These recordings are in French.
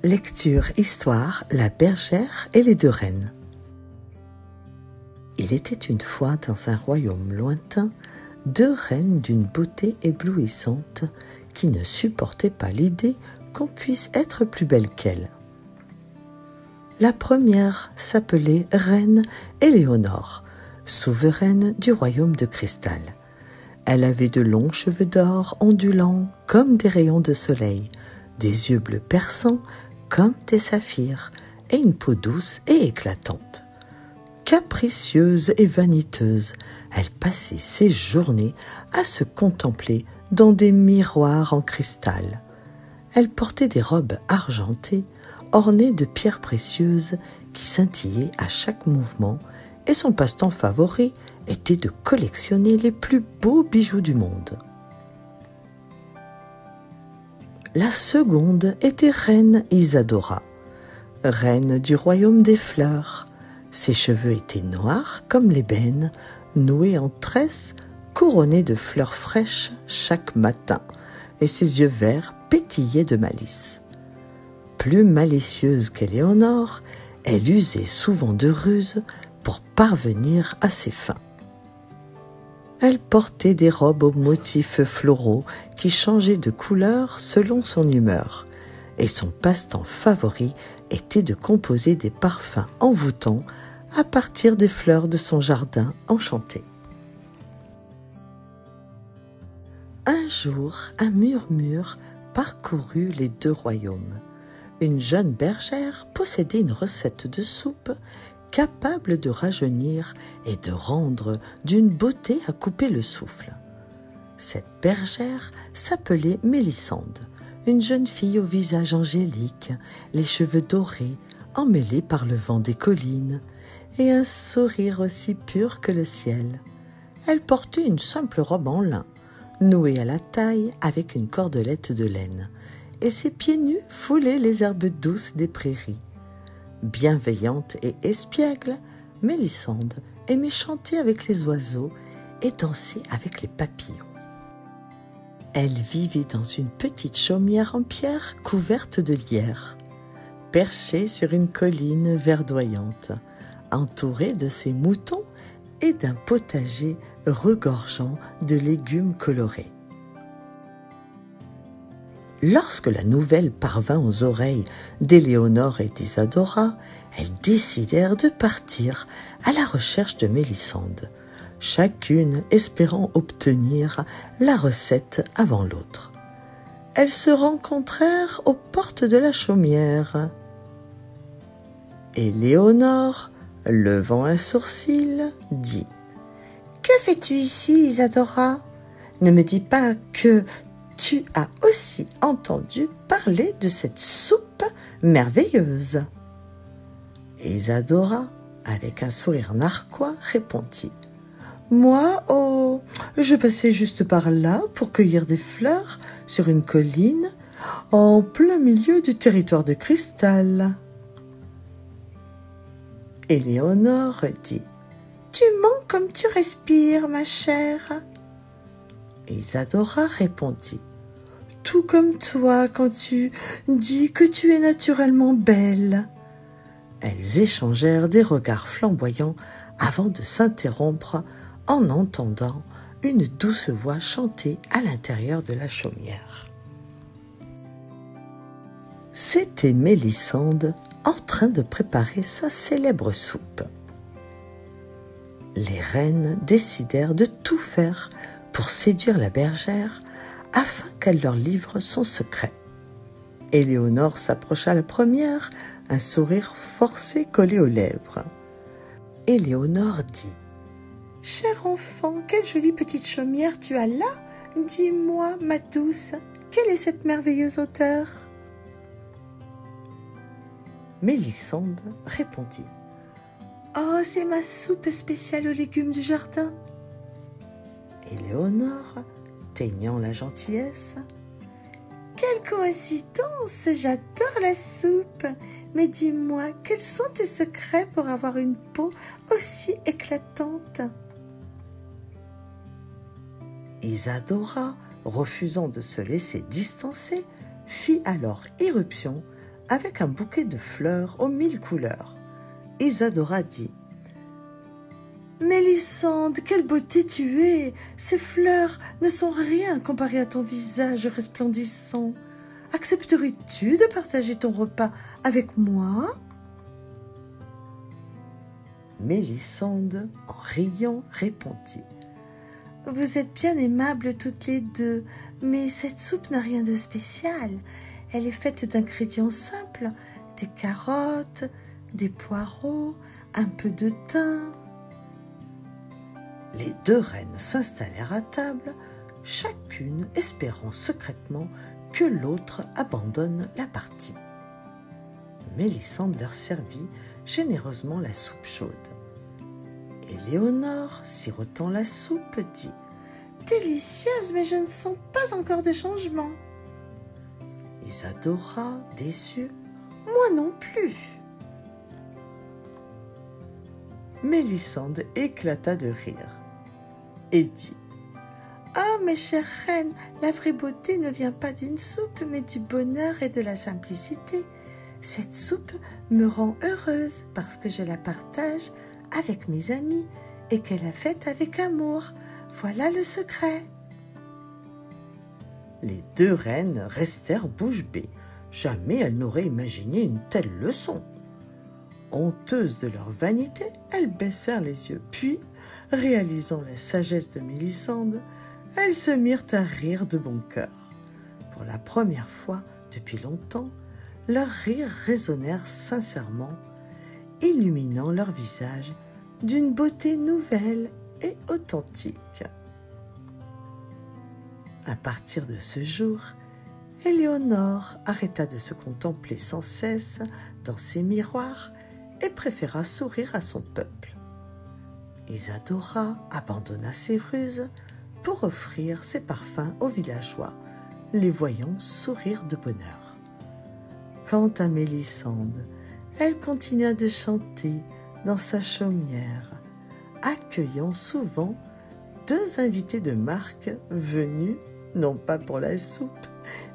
Lecture, histoire, la bergère et les deux reines. Il était une fois dans un royaume lointain, deux reines d'une beauté éblouissante qui ne supportaient pas l'idée qu'on puisse être plus belle qu'elles. La première s'appelait reine Éléonore, souveraine du royaume de cristal. Elle avait de longs cheveux d'or ondulants comme des rayons de soleil, des yeux bleus perçants comme des saphirs et une peau douce et éclatante. Capricieuse et vaniteuse, elle passait ses journées à se contempler dans des miroirs en cristal. Elle portait des robes argentées ornées de pierres précieuses qui scintillaient à chaque mouvement et son passe-temps favori était de collectionner les plus beaux bijoux du monde. La seconde était reine Isadora, reine du royaume des fleurs. Ses cheveux étaient noirs comme l'ébène, noués en tresses, couronnés de fleurs fraîches chaque matin, et ses yeux verts pétillaient de malice. Plus malicieuse qu'Éléonore, elle usait souvent de ruses pour parvenir à ses fins. Elle portait des robes aux motifs floraux qui changeaient de couleur selon son humeur, et son passe-temps favori était de composer des parfums envoûtants à partir des fleurs de son jardin enchanté. Un jour, un murmure parcourut les deux royaumes. Une jeune bergère possédait une recette de soupe capable de rajeunir et de rendre d'une beauté à couper le souffle. Cette bergère s'appelait Mélissande, une jeune fille au visage angélique, les cheveux dorés, emmêlés par le vent des collines, et un sourire aussi pur que le ciel. Elle portait une simple robe en lin, nouée à la taille avec une cordelette de laine, et ses pieds nus foulaient les herbes douces des prairies. Bienveillante et espiègle, Mélissande aimait chanter avec les oiseaux et danser avec les papillons. Elle vivait dans une petite chaumière en pierre couverte de lierre, perchée sur une colline verdoyante, entourée de ses moutons et d'un potager regorgeant de légumes colorés. Lorsque la nouvelle parvint aux oreilles d'Éléonore et d'Isadora, elles décidèrent de partir à la recherche de Mélissande, chacune espérant obtenir la recette avant l'autre. Elles se rencontrèrent aux portes de la chaumière. Éléonore, levant un sourcil, dit « Que fais-tu ici, Isadora? Ne me dis pas que tu as aussi entendu parler de cette soupe merveilleuse. » Isadora, avec un sourire narquois, répondit « Moi, oh, je passais juste par là pour cueillir des fleurs sur une colline en plein milieu du territoire de cristal. » Éléonore dit « Tu mens comme tu respires, ma chère. » Isadora répondit « Tout comme toi quand tu dis que tu es naturellement belle. » Elles échangèrent des regards flamboyants avant de s'interrompre en entendant une douce voix chanter à l'intérieur de la chaumière. C'était Mélissande en train de préparer sa célèbre soupe. Les reines décidèrent de tout faire pour séduire la bergère afin qu'elle leur livre son secret. Éléonore s'approcha la première, un sourire forcé collé aux lèvres. Éléonore dit « Cher enfant, quelle jolie petite chaumière tu as là! Dis-moi, ma douce, quelle est cette merveilleuse odeur ?» Mélissande répondit « Oh, c'est ma soupe spéciale aux légumes du jardin. » Éléonore, teignant la gentillesse, « Quelle coïncidence! J'adore la soupe! Mais dis-moi, quels sont tes secrets pour avoir une peau aussi éclatante? » Isadora, refusant de se laisser distancer, fit alors irruption avec un bouquet de fleurs aux 1000 couleurs. Isadora dit « Mélissande, quelle beauté tu es! Ces fleurs ne sont rien comparées à ton visage resplendissant. Accepterais-tu de partager ton repas avec moi ?» Mélissande, en riant, répondit « Vous êtes bien aimables toutes les deux, mais cette soupe n'a rien de spécial. Elle est faite d'ingrédients simples, des carottes, des poireaux, un peu de thym. » Les deux reines s'installèrent à table, chacune espérant secrètement que l'autre abandonne la partie. Mélissande leur servit généreusement la soupe chaude. Éléonore, sirotant la soupe, dit « Délicieuse, mais je ne sens pas encore de changement. » Isadora, déçue, « Moi non plus. » Mélissande éclata de rire et dit « Ah, mes chères reines, la vraie beauté ne vient pas d'une soupe, mais du bonheur et de la simplicité. Cette soupe me rend heureuse parce que je la partage avec mes amis et qu'elle est faite avec amour. Voilà le secret. » Les deux reines restèrent bouche bée. Jamais elles n'auraient imaginé une telle leçon. Honteuses de leur vanité, elles baissèrent les yeux. Puis, réalisant la sagesse de Mélissande, elles se mirent à rire de bon cœur. Pour la première fois depuis longtemps, leurs rires résonnèrent sincèrement, illuminant leur visage d'une beauté nouvelle et authentique. À partir de ce jour, Éléonore arrêta de se contempler sans cesse dans ses miroirs et préféra sourire à son peuple. Isadora abandonna ses ruses pour offrir ses parfums aux villageois, les voyant sourire de bonheur. Quant à Mélissande, elle continua de chanter dans sa chaumière, accueillant souvent deux invités de marque venus, non pas pour la soupe,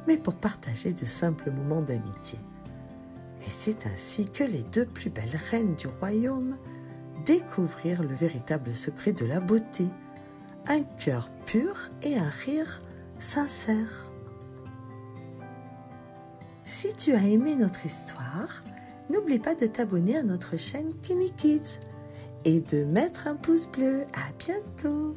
mais pour partager de simples moments d'amitié. Et c'est ainsi que les deux plus belles reines du royaume découvrirent le véritable secret de la beauté, un cœur pur et un rire sincère. Si tu as aimé notre histoire, n'oublie pas de t'abonner à notre chaîne Kimi Kids et de mettre un pouce bleu. À bientôt!